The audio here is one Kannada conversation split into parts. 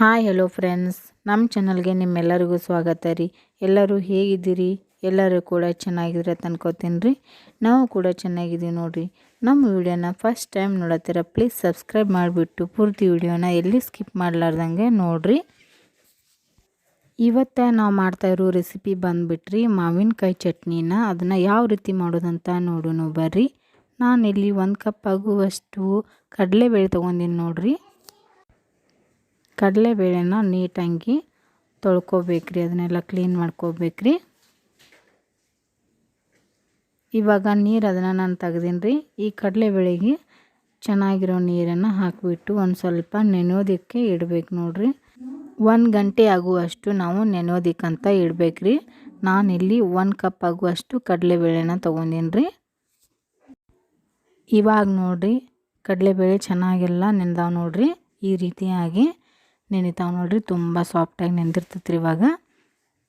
ಹಾಯ್ ಹಲೋ ಫ್ರೆಂಡ್ಸ್, ನಮ್ಮ ಚಾನಲ್ಗೆ ನಿಮ್ಮೆಲ್ಲರಿಗೂ ಸ್ವಾಗತ ರೀ. ಎಲ್ಲರೂ ಹೇಗಿದ್ದೀರಿ? ಎಲ್ಲರೂ ಕೂಡ ಚೆನ್ನಾಗಿದ್ರೆ ಅನ್ಕೋತೀನಿ ರೀ. ನಾವು ಕೂಡ ಚೆನ್ನಾಗಿದ್ದೀವಿ ನೋಡಿರಿ. ನಮ್ಮ ವಿಡಿಯೋನ ಫಸ್ಟ್ ಟೈಮ್ ನೋಡತ್ತೀರ, ಪ್ಲೀಸ್ ಸಬ್ಸ್ಕ್ರೈಬ್ ಮಾಡಿಬಿಟ್ಟು ಪೂರ್ತಿ ವಿಡಿಯೋನ ಎಲ್ಲಿ ಸ್ಕಿಪ್ ಮಾಡಲಾರ್ದಂಗೆ ನೋಡಿರಿ. ಇವತ್ತು ನಾವು ಮಾಡ್ತಾಯಿರೋ ರೆಸಿಪಿ ಬಂದುಬಿಟ್ರಿ ಮಾವಿನಕಾಯಿ ಚಟ್ನಿನ. ಅದನ್ನು ಯಾವ ರೀತಿ ಮಾಡೋದಂತ ನೋಡೋಣ ಬರ್ರಿ. ನಾನಿಲ್ಲಿ 1 ಕಪ್ ಆಗುವಷ್ಟು ಕಡಲೆಬೇಳೆ ತೊಗೊಂಡಿನಿ ನೋಡಿರಿ. ಕಡಲೆಬೇಳೆನ ನೀಟಾಗಿ ತೊಳ್ಕೊಬೇಕ್ರಿ, ಅದನ್ನೆಲ್ಲ ಕ್ಲೀನ್ ಮಾಡ್ಕೋಬೇಕ್ರಿ. ಇವಾಗ ನೀರು ಅದನ್ನು ನಾನು ತೆಗ್ದೀನಿ ರೀ. ಈ ಕಡಲೆಬೇಳೆಗೆ ಚೆನ್ನಾಗಿರೋ ನೀರನ್ನು ಹಾಕಿಬಿಟ್ಟು ಒಂದು ಸ್ವಲ್ಪ ನೆನೆಯೋದಕ್ಕೆ ಇಡಬೇಕು ನೋಡಿರಿ. 1 ಗಂಟೆ ಆಗುವಷ್ಟು ನಾವು ನೆನೆಯೋದಕ್ಕಂತ ಇಡಬೇಕ್ರಿ. ನಾನಿಲ್ಲಿ 1 ಕಪ್ ಆಗುವಷ್ಟು ಕಡಲೆಬೇಳೆನ ತೊಗೊಂಡೀನಿ ರೀ. ಇವಾಗ ನೋಡಿರಿ, ಕಡಲೆಬೇಳೆ ಚೆನ್ನಾಗೆಲ್ಲ ನೆಂದಾವ ನೋಡಿರಿ. ಈ ರೀತಿಯಾಗಿ ನೆನಿತಾವೆ ನೋಡಿರಿ. ತುಂಬ ಸಾಫ್ಟಾಗಿ ನೆಂದಿರ್ತೈತ್ರಿ. ಇವಾಗ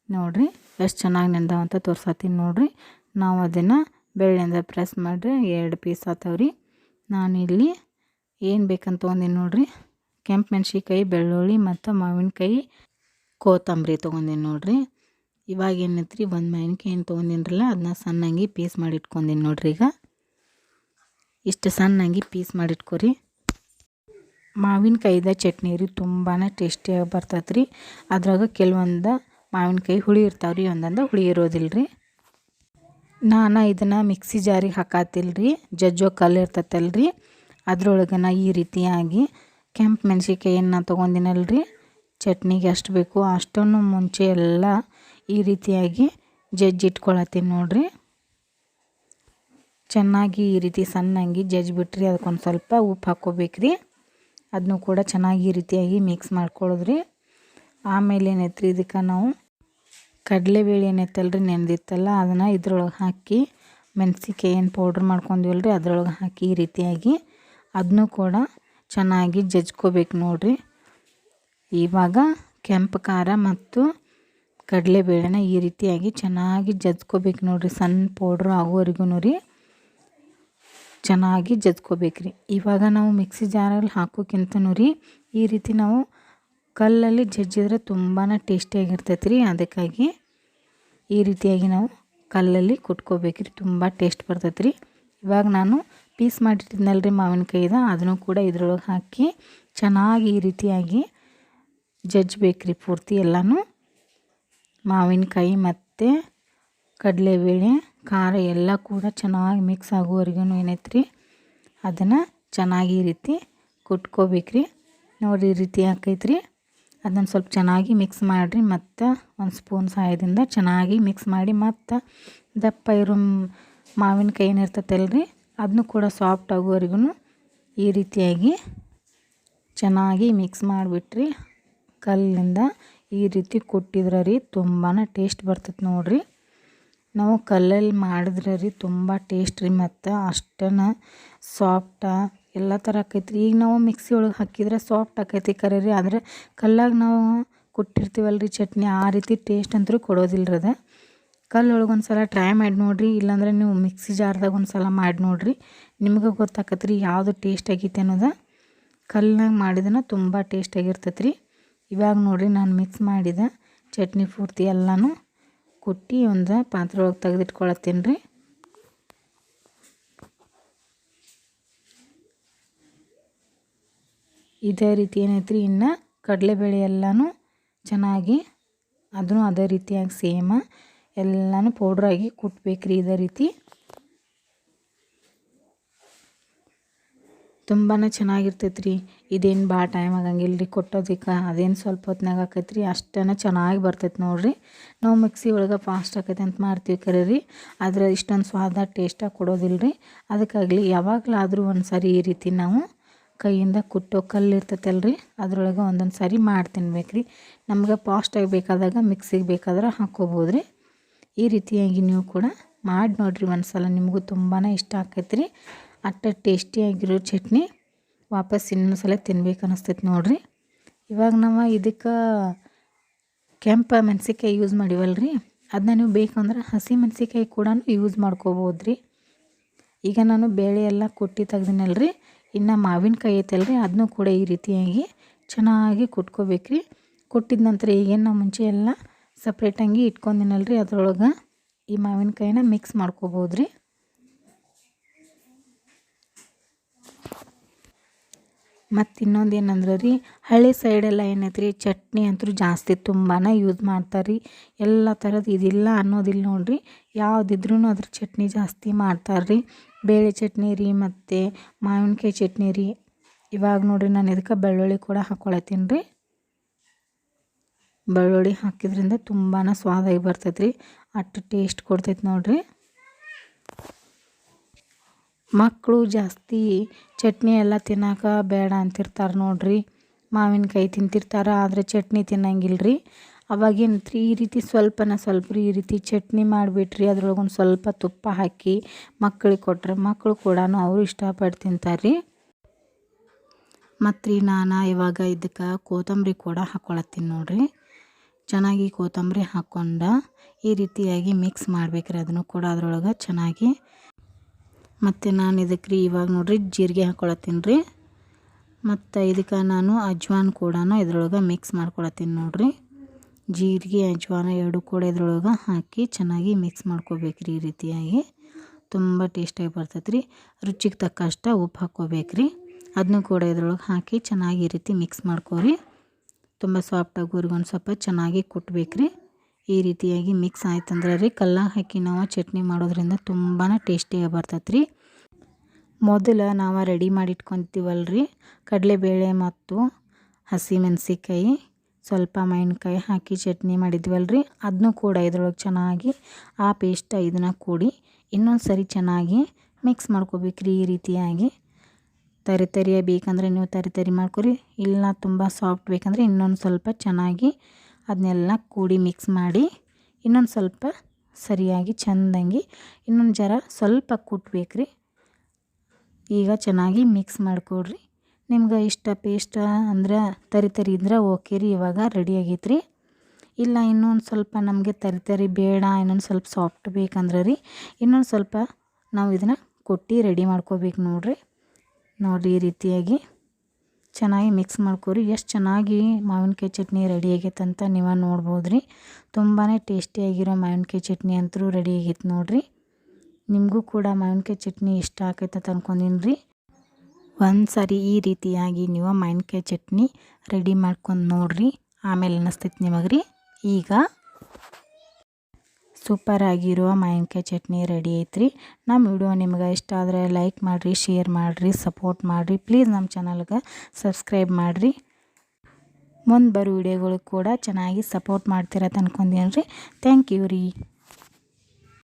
ನೋಡಿರಿ ಎಷ್ಟು ಚೆನ್ನಾಗಿ ನೆಂದಾವ ಅಂತ ತೋರ್ಸತ್ತೀನಿ ನೋಡಿರಿ. ನಾವು ಅದನ್ನು ಬೆಳ್ಳಿಂದ ಪ್ರೆಸ್ ಮಾಡಿರಿ 2 ಪೀಸ್ ಆತವ್ರಿ. ನಾನಿಲ್ಲಿ ಏನು ಬೇಕಂತ ತೊಗೊಂಡಿನಿ ನೋಡಿರಿ. ಕೆಂಪು ಮೆಣಸಿನ್ಕಾಯಿ, ಬೆಳ್ಳುಳ್ಳಿ ಮತ್ತು ಮಾವಿನಕಾಯಿ, ಕೊತ್ತಂಬರಿ ತೊಗೊಂಡಿನಿ ನೋಡಿರಿ. ಇವಾಗ ಏನೈತ್ರಿ, ಒಂದು ಮಾವಿನಕಾಯಿ ಏನು ತೊಗೊಂಡಿನ್ರಲ್ಲ ಅದನ್ನ ಸಣ್ಣಂಗಿ ಪೀಸ್ ಮಾಡಿ ಇಟ್ಕೊಂಡೀನಿ ನೋಡಿರಿ. ಈಗ ಇಷ್ಟು ಸಣ್ಣಂಗಿ ಪೀಸ್ ಮಾಡಿಟ್ಕೊರಿ. ಮಾವಿನಕಾಯಿದ ಚಟ್ನಿ ರೀ ತುಂಬಾ ಟೇಸ್ಟಿಯಾಗಿ ಬರ್ತೈತೆ ರೀ. ಅದ್ರಾಗ ಕೆಲವೊಂದು ಮಾವಿನಕಾಯಿ ಹುಳಿ ಇರ್ತಾವ್ರಿ, ಒಂದೊಂದು ಹುಳಿ ಇರೋದಿಲ್ಲ ರೀ. ನಾನು ಇದನ್ನು ಮಿಕ್ಸಿ ಜಾರಿಗೆ ಹಾಕತ್ತಿಲ್ಲ ರೀ. ಜಜ್ಜೋ ಕಲ್ಲು ಇರ್ತೈತಲ್ರಿ, ಅದ್ರೊಳಗನ ಈ ರೀತಿಯಾಗಿ ಕೆಂಪು ಮೆಣಸಿನ್ಕಾಯಿಯನ್ನು ತೊಗೊಂಡಿನಲ್ರಿ. ಚಟ್ನಿಗೆ ಎಷ್ಟು ಬೇಕು ಅಷ್ಟನ್ನು ಮುಂಚೆ ಎಲ್ಲ ಈ ರೀತಿಯಾಗಿ ಜಜ್ಜಿಟ್ಕೊಳತ್ತೀನಿ ನೋಡಿರಿ. ಚೆನ್ನಾಗಿ ಈ ರೀತಿ ಸಣ್ಣಂಗಿ ಜಜ್ಜಿಬಿಟ್ರಿ. ಅದಕ್ಕೊಂದು ಸ್ವಲ್ಪ ಉಪ್ಪು ಹಾಕ್ಕೋಬೇಕ್ರಿ. ಅದನ್ನು ಕೂಡ ಚೆನ್ನಾಗಿ ಈ ರೀತಿಯಾಗಿ ಮಿಕ್ಸ್ ಮಾಡ್ಕೊಳ್ಳೋದ್ರಿ. ಆಮೇಲೆ ಏನೈತ್ರಿ, ಇದಕ್ಕೆ ನಾವು ಕಡಲೆಬೇಳೆ ಏನೈತಲ್ರಿ ನೆನೆದಿತ್ತಲ್ಲ ಅದನ್ನು ಇದ್ರೊಳಗೆ ಹಾಕಿ, ಮೆಣಸಿನ್ಕಾಯಿ ಏನು ಪೌಡ್ರ್ ಮಾಡ್ಕೊಂಡಿವಲ್ರಿ ಅದ್ರೊಳಗೆ ಹಾಕಿ ಈ ರೀತಿಯಾಗಿ ಅದನ್ನು ಕೂಡ ಚೆನ್ನಾಗಿ ಜಜ್ಕೋಬೇಕು ನೋಡಿರಿ. ಇವಾಗ ಕೆಂಪು ಖಾರ ಮತ್ತು ಕಡಲೆಬೇಳೆನ ಈ ರೀತಿಯಾಗಿ ಚೆನ್ನಾಗಿ ಜಜ್ಕೋಬೇಕು ನೋಡಿರಿ. ಸಣ್ಣ ಪೌಡ್ರ್ ಆಗೋವರೆಗೂ ರೀ ಚೆನ್ನಾಗಿ ಜಜ್ಕೋಬೇಕ್ರಿ. ಇವಾಗ ನಾವು ಮಿಕ್ಸಿ ಜಾರಲ್ಲಿ ಹಾಕೋಕ್ಕಿಂತನೂ ರೀ ಈ ರೀತಿ ನಾವು ಕಲ್ಲಲ್ಲಿ ಜಜ್ಜಿದ್ರೆ ತುಂಬಾ ಟೇಸ್ಟಿಯಾಗಿರ್ತೈತೆ ರೀ. ಅದಕ್ಕಾಗಿ ಈ ರೀತಿಯಾಗಿ ನಾವು ಕಲ್ಲಲ್ಲಿ ಕುಟ್ಕೋಬೇಕ್ರಿ, ತುಂಬ ಟೇಸ್ಟ್ ಬರ್ತೈತೆ ರೀ. ಇವಾಗ ನಾನು ಪೀಸ್ ಮಾಡಿಟ್ಟಿದ್ನಲ್ರಿ ಮಾವಿನಕಾಯಿದ, ಅದನ್ನು ಕೂಡ ಇದ್ರೊಳಗೆ ಹಾಕಿ ಚೆನ್ನಾಗಿ ಈ ರೀತಿಯಾಗಿ ಜಜ್ಬೇಕ್ರಿ. ಪೂರ್ತಿ ಎಲ್ಲನೂ ಮಾವಿನಕಾಯಿ ಮತ್ತು ಕಡಲೆಬೇಳೆ ಖಾರ ಎಲ್ಲ ಕೂಡ ಚೆನ್ನಾಗಿ ಮಿಕ್ಸ್ ಆಗೋವರೆಗೂ ಏನೈತ್ರಿ ಅದನ್ನು ಚೆನ್ನಾಗಿ ಈ ರೀತಿ ಕುಟ್ಕೋಬೇಕ್ರಿ. ನೋಡಿ ಈ ರೀತಿ ಆಕೈತ್ರಿ. ಅದನ್ನು ಸ್ವಲ್ಪ ಚೆನ್ನಾಗಿ ಮಿಕ್ಸ್ ಮಾಡಿರಿ. ಮತ್ತು ಒಂದು ಸ್ಪೂನ್ ಸಹಾಯದಿಂದ ಚೆನ್ನಾಗಿ ಮಿಕ್ಸ್ ಮಾಡಿ, ಮತ್ತು ದಪ್ಪ ಇರೋ ಮಾವಿನಕಾಯಿ ಏನಿರ್ತೈತಲ್ರಿ ಅದನ್ನು ಕೂಡ ಸಾಫ್ಟ್ ಆಗೋವರೆಗೂ ಈ ರೀತಿಯಾಗಿ ಚೆನ್ನಾಗಿ ಮಿಕ್ಸ್ ಮಾಡಿಬಿಟ್ರಿ. ಕಲ್ಲಿಂದ ಈ ರೀತಿ ಕುಟ್ಟಿದ್ರೆ ರೀ ತುಂಬಾ ಟೇಸ್ಟ್ ಬರ್ತೈತೆ ನೋಡಿರಿ. ನಾವು ಕಲ್ಲಲ್ಲಿ ಮಾಡಿದ್ರೆ ರೀ ತುಂಬ ಟೇಸ್ಟ್ ರೀ, ಮತ್ತು ಅಷ್ಟನ್ನು ಸಾಫ್ಟ ಎಲ್ಲ ಥರ ಆಕೈತ್ರಿ. ಈಗ ನಾವು ಮಿಕ್ಸಿ ಒಳಗೆ ಹಾಕಿದ್ರೆ ಸಾಫ್ಟ್ ಆಕೈತಿ ಕರೆ ರೀ, ಆದರೆ ಕಲ್ಲಾಗ ನಾವು ಕುಟ್ಟಿರ್ತೀವಲ್ರಿ ಚಟ್ನಿ ಆ ರೀತಿ ಟೇಸ್ಟ್ ಅಂತೂ ಕೊಡೋದಿಲ್ಲ ರೀ. ಅದು ಕಲ್ಲೊಳಗೆ ಒಂದು ಸಲ ಟ್ರೈ ಮಾಡಿ ನೋಡಿರಿ, ಇಲ್ಲಾಂದ್ರೆ ನೀವು ಮಿಕ್ಸಿ ಜಾರ್ದಾಗ ಒಂದು ಸಲ ಮಾಡಿ ನೋಡಿರಿ, ನಿಮ್ಗೆ ಗೊತ್ತಾಕತ್ರಿ ರೀ ಯಾವುದು ಟೇಸ್ಟ್ ಆಗೈತೆ ಅನ್ನೋದು. ಕಲ್ಲಾಗ ಮಾಡಿದ್ರೆ ತುಂಬ ಟೇಸ್ಟಾಗಿರ್ತೈತೆ ರೀ. ಇವಾಗ ನೋಡಿರಿ ನಾನು ಮಿಕ್ಸ್ ಮಾಡಿದ ಚಟ್ನಿ ಪೂರ್ತಿ ಎಲ್ಲನೂ ಕುಟ್ಟಿ ಒಂದು ಪಾತ್ರೆ ಒಳಗೆ ತೆಗೆದಿಟ್ಕೊಳತ್ತೀನಿ ರೀ. ಇದೇ ರೀತಿ ಏನೈತ್ರಿ, ಇನ್ನು ಕಡಲೆಬೇಳೆ ಎಲ್ಲನೂ ಚೆನ್ನಾಗಿ ಅದನ್ನು ಅದೇ ರೀತಿಯಾಗಿ ಸೇಮ ಎಲ್ಲನೂ ಪೌಡ್ರಾಗಿ ಕುಟ್ಬೇಕ್ರಿ. ಇದೇ ರೀತಿ ತುಂಬಾ ಚೆನ್ನಾಗಿರ್ತೈತೆ ರೀ. ಇದೇನು ಭಾಳ ಟೈಮ್ ಆಗಂಗಿಲ್ಲ ರೀ ಕೊಟ್ಟೋದಕ್ಕೆ, ಅದೇನು ಸ್ವಲ್ಪ ಹೊತ್ನಾಗ ಆಕೈತೆ ರೀ, ಅಷ್ಟೇ ಚೆನ್ನಾಗಿ ಬರ್ತೈತೆ ನೋಡಿರಿ. ನಾವು ಮಿಕ್ಸಿ ಒಳಗೆ ಫಾಸ್ಟ್ ಆಕೈತೆ ಅಂತ ಮಾಡ್ತೀವಿ ಕರೆ ರೀ, ಆದರೆ ಇಷ್ಟೊಂದು ಸ್ವಾದ ಟೇಸ್ಟಾಗಿ ಕೊಡೋದಿಲ್ಲ ರೀ. ಅದಕ್ಕಾಗಲಿ ಯಾವಾಗಲಾದರೂ ಒಂದು ಸಾರಿ ಈ ರೀತಿ ನಾವು ಕೈಯಿಂದ ಕುಟ್ಟೋ ಕಲ್ಲು ಇರ್ತೈತಲ್ರಿ ಅದ್ರೊಳಗೆ ಒಂದೊಂದು ಸಾರಿ ಮಾಡಿ ತಿನ್ಬೇಕ್ರಿ. ನಮ್ಗೆ ಫಾಸ್ಟಾಗಿ ಬೇಕಾದಾಗ ಮಿಕ್ಸಿಗೆ ಬೇಕಾದ್ರೆ ಹಾಕ್ಕೋಬೋದು ರೀ. ಈ ರೀತಿಯಾಗಿ ನೀವು ಕೂಡ ಮಾಡಿ ನೋಡಿರಿ ಒಂದು ಸಲ, ನಿಮಗೂ ತುಂಬಾ ಇಷ್ಟ ಆಕೈತೆ ರೀ. ಅಷ್ಟು ಟೇಸ್ಟಿಯಾಗಿರೋ ಚಟ್ನಿ ವಾಪಸ್ ಇನ್ನೊಂದು ಸಲ ತಿನ್ಬೇಕು ಅನ್ನಿಸ್ತೈತೆ ನೋಡಿರಿ. ಇವಾಗ ನಾವು ಇದಕ್ಕೆ ಕೆಂಪು ಮೆಣಸಿನ್ಕಾಯಿ ಯೂಸ್ ಮಾಡಿವಲ್ರಿ, ಅದನ್ನ ನೀವು ಬೇಕಂದ್ರೆ ಹಸಿ ಮೆಣಸಿನ್ಕಾಯಿ ಕೂಡ ಯೂಸ್ ಮಾಡ್ಕೋಬೋದು ರೀ. ಈಗ ನಾನು ಬೇಳೆ ಎಲ್ಲ ಕುಟ್ಟಿ ತೆಗ್ದಿನಲ್ರಿ, ಇನ್ನು ಮಾವಿನಕಾಯಿ ಐತಲ್ರಿ ಅದನ್ನೂ ಕೂಡ ಈ ರೀತಿಯಾಗಿ ಚೆನ್ನಾಗಿ ಕುಟ್ಕೋಬೇಕ್ರಿ. ಕುಟ್ಟಿದ ನಂತರ ಈಗೇನು ನಾವು ಮುಂಚೆ ಎಲ್ಲ ಸಪ್ರೇಟಾಗಿ ಇಟ್ಕೊಂಡಿನಲ್ರಿ ಅದ್ರೊಳಗೆ ಈ ಮಾವಿನಕಾಯಿನ ಮಿಕ್ಸ್ ಮಾಡ್ಕೋಬೋದು ರೀ. ಮತ್ತು ಇನ್ನೊಂದು ಏನಂದ್ರೆ ರೀ, ಹಳ್ಳಿ ಸೈಡೆಲ್ಲ ಏನೈತೆ ರೀ, ಚಟ್ನಿ ಅಂತೂ ಜಾಸ್ತಿ ತುಂಬಾ ಯೂಸ್ ಮಾಡ್ತಾರೆ ರೀ. ಎಲ್ಲ ಥರದ್ದು ಇದಿಲ್ಲ ಅನ್ನೋದಿಲ್ಲ ನೋಡಿರಿ, ಯಾವುದಿದ್ರೂ ಅದ್ರ ಚಟ್ನಿ ಜಾಸ್ತಿ ಮಾಡ್ತಾರೆ ರೀ. ಬೇಳೆ ಚಟ್ನಿ ರೀ ಮತ್ತು ಮಾವಿನಕಾಯಿ ಚಟ್ನಿ ರೀ. ಇವಾಗ ನೋಡಿರಿ ನಾನು ಇದಕ್ಕೆ ಬೆಳ್ಳುಳ್ಳಿ ಕೂಡ ಹಾಕ್ಕೊಳತ್ತೀನಿ ರೀ. ಬೆಳ್ಳುಳ್ಳಿ ಹಾಕಿದ್ರಿಂದ ತುಂಬಾ ಸ್ವಾದಾಗಿ ಬರ್ತೈತೆ ರೀ, ಅಷ್ಟು ಟೇಸ್ಟ್ ಕೊಡ್ತೈತೆ ನೋಡಿರಿ. ಮಕ್ಕಳು ಜಾಸ್ತಿ ಚಟ್ನಿ ಎಲ್ಲ ತಿನ್ನೋಕೆ ಬೇಡ ಅಂತಿರ್ತಾರೆ ನೋಡಿರಿ. ಮಾವಿನಕಾಯಿ ತಿಂತಿರ್ತಾರೆ, ಆದರೆ ಚಟ್ನಿ ತಿನ್ನಂಗಿಲ್ಲ ರೀ. ಅವಾಗೇನೈತ್ರಿ, ಈ ರೀತಿ ಸ್ವಲ್ಪ ರೀ ಈ ರೀತಿ ಚಟ್ನಿ ಮಾಡಿಬಿಟ್ರಿ, ಅದ್ರೊಳಗೊಂದು ಸ್ವಲ್ಪ ತುಪ್ಪ ಹಾಕಿ ಮಕ್ಕಳಿಗೆ ಕೊಟ್ಟರೆ ಮಕ್ಕಳು ಕೂಡ ಅವರು ಇಷ್ಟಪಟ್ಟು ತಿಂತಾರೆ ರೀ. ಮತ್ತು ರೀ ನಾನು ಇವಾಗ ಇದಕ್ಕೆ ಕೊತ್ತಂಬರಿ ಕೂಡ ಹಾಕ್ಕೊಳತ್ತೀನಿ ನೋಡಿರಿ. ಚೆನ್ನಾಗಿ ಕೊತ್ತಂಬರಿ ಹಾಕ್ಕೊಂಡು ಈ ರೀತಿಯಾಗಿ ಮಿಕ್ಸ್ ಮಾಡ್ಬೇಕ್ರಿ ಅದನ್ನು ಕೂಡ ಅದರೊಳಗೆ ಚೆನ್ನಾಗಿ. ಮತ್ತು ನಾನು ಇದಕ್ಕೆ ರೀ ಇವಾಗ ನೋಡಿರಿ ಜೀರಿಗೆ ಹಾಕ್ಕೊಳತ್ತೀನಿ ರೀ. ಮತ್ತು ಇದಕ್ಕೆ ನಾನು ಅಜ್ವಾನ್ ಕೂಡ ಇದ್ರೊಳಗೆ ಮಿಕ್ಸ್ ಮಾಡ್ಕೊಳತ್ತೀನಿ ನೋಡಿರಿ. ಜೀರಿಗೆ ಅಜ್ವಾನ ಎರಡು ಕೂಡ ಇದ್ರೊಳಗೆ ಹಾಕಿ ಚೆನ್ನಾಗಿ ಮಿಕ್ಸ್ ಮಾಡ್ಕೋಬೇಕ್ರಿ. ಈ ರೀತಿಯಾಗಿ ತುಂಬ ಟೇಸ್ಟಾಗಿ ಬರ್ತೈತೆ ರೀ. ರುಚಿಗೆ ತಕ್ಕಷ್ಟು ಉಪ್ಪು ಹಾಕ್ಕೋಬೇಕ್ರಿ. ಅದನ್ನು ಕೂಡ ಇದ್ರೊಳಗೆ ಹಾಕಿ ಚೆನ್ನಾಗಿ ಈ ರೀತಿ ಮಿಕ್ಸ್ ಮಾಡ್ಕೊರಿ. ತುಂಬ ಸಾಫ್ಟಾಗಿ ಒಂದು ಸ್ವಲ್ಪ ಚೆನ್ನಾಗಿ ಕುಟ್ಬೇಕ್ರಿ. ಈ ರೀತಿಯಾಗಿ ಮಿಕ್ಸ್ ಆಯ್ತಂದ್ರೆ ರೀ, ಕಲ್ಲಾಗ ಹಾಕಿ ನಾವು ಚಟ್ನಿ ಮಾಡೋದ್ರಿಂದ ತುಂಬಾ ಟೇಸ್ಟಿಯಾಗಿ ಬರ್ತೈತೆ ರೀ. ಮೊದಲು ನಾವು ರೆಡಿ ಮಾಡಿ ಇಟ್ಕೊತೀವಲ್ರಿ, ಕಡಲೆಬೇಳೆ ಮತ್ತು ಹಸಿಮೆಣಸಿಕಾಯಿ ಸ್ವಲ್ಪ ಮಾವಿನಕಾಯಿ ಹಾಕಿ ಚಟ್ನಿ ಮಾಡಿದ್ವಲ್ರಿ, ಅದನ್ನೂ ಕೂಡ ಇದ್ರೊಳಗೆ ಚೆನ್ನಾಗಿ ಆ ಪೇಸ್ಟ್ ಇದನ್ನು ಕೂಡಿ ಇನ್ನೊಂದು ಸರಿ ಚೆನ್ನಾಗಿ ಮಿಕ್ಸ್ ಮಾಡ್ಕೋಬೇಕ್ರಿ. ಈ ರೀತಿಯಾಗಿ ತರಿ ಬೇಕಂದರೆ ನೀವು ತರಿ ಮಾಡ್ಕೊರಿ, ಇಲ್ಲ ತುಂಬ ಸಾಫ್ಟ್ ಬೇಕಂದರೆ ಇನ್ನೊಂದು ಸ್ವಲ್ಪ ಚೆನ್ನಾಗಿ ಅದನ್ನೆಲ್ಲ ಕೂಡಿ ಮಿಕ್ಸ್ ಮಾಡಿ ಇನ್ನೊಂದು ಸ್ವಲ್ಪ ಸರಿಯಾಗಿ ಚೆಂದಂಗೆ ಇನ್ನೊಂದು ಜರ ಸ್ವಲ್ಪ ಕುಟ್ಬೇಕ್ರಿ. ಈಗ ಚೆನ್ನಾಗಿ ಮಿಕ್ಸ್ ಮಾಡಿಕೊಡ್ರಿ. ನಿಮ್ಗೆ ಇಷ್ಟ ಪೇಸ್ಟ್ ಅಂದ್ರೆ ತರಿ ಇದ್ರೆ ಓಕೆ ರೀ, ಇವಾಗ ರೆಡಿ ಆಗೈತೆ ರೀ. ಇಲ್ಲ ಇನ್ನೊಂದು ಸ್ವಲ್ಪ ನಮಗೆ ತರಿ ಬೇಡ, ಇನ್ನೊಂದು ಸ್ವಲ್ಪ ಸಾಫ್ಟ್ ಬೇಕಂದ್ರೆ ರೀ ಇನ್ನೊಂದು ಸ್ವಲ್ಪ ನಾವು ಇದನ್ನು ಕೊಟ್ಟು ರೆಡಿ ಮಾಡ್ಕೋಬೇಕು ನೋಡಿರಿ. ಈ ರೀತಿಯಾಗಿ ಚೆನ್ನಾಗಿ ಮಿಕ್ಸ್ ಮಾಡ್ಕೊರಿ. ಎಷ್ಟು ಚೆನ್ನಾಗಿ ಮಾವಿನಕಾಯಿ ಚಟ್ನಿ ರೆಡಿ ಆಗೈತೆ ಅಂತ ನೀವು ನೋಡ್ಬೋದು ರೀ. ತುಂಬಾ ಟೇಸ್ಟಿಯಾಗಿರೋ ಮಾವಿನಕಾಯಿ ಚಟ್ನಿ ಅಂತೂ ರೆಡಿ ಆಗೈತೆ ನೋಡಿರಿ. ನಿಮಗೂ ಕೂಡ ಮಾವಿನಕಾಯಿ ಚಟ್ನಿ ಇಷ್ಟ ಆಕೈತೆ ಅಂತ ಅಂದ್ಕೊಂಡಿನಿ ರೀ. ಒಂದು ಸಾರಿ ಈ ರೀತಿಯಾಗಿ ನೀವು ಮಾವಿನಕಾಯಿ ಚಟ್ನಿ ರೆಡಿ ಮಾಡ್ಕೊಂಡು ನೋಡಿರಿ, ಆಮೇಲೆ ಅನ್ನಿಸ್ತೈತೆ ನಿಮಗೆ ರೀ. ಈಗ ಸೂಪರಾಗಿರುವ ಮಾವಿನಕಾಯಿ ಚಟ್ನಿ ರೆಡಿ ಐತ್ರಿ. ನಮ್ಮ ವಿಡಿಯೋ ನಿಮ್ಗೆ ಇಷ್ಟ ಆದರೆ ಲೈಕ್ ಮಾಡಿರಿ, ಶೇರ್ ಮಾಡಿರಿ, ಸಪೋರ್ಟ್ ಮಾಡಿರಿ. ಪ್ಲೀಸ್ ನಮ್ಮ ಚಾನಲ್ಗೆ ಸಬ್ಸ್ಕ್ರೈಬ್ ಮಾಡಿರಿ. ಮುಂದೆ ಬರೋ ವಿಡಿಯೋಗಳಿಗೆ ಕೂಡ ಚೆನ್ನಾಗಿ ಸಪೋರ್ಟ್ ಮಾಡ್ತೀರ ಅಂತ ಅಂದ್ಕೊಂಡಿನಿ ರೀ. ಥ್ಯಾಂಕ್ ಯು ರೀ.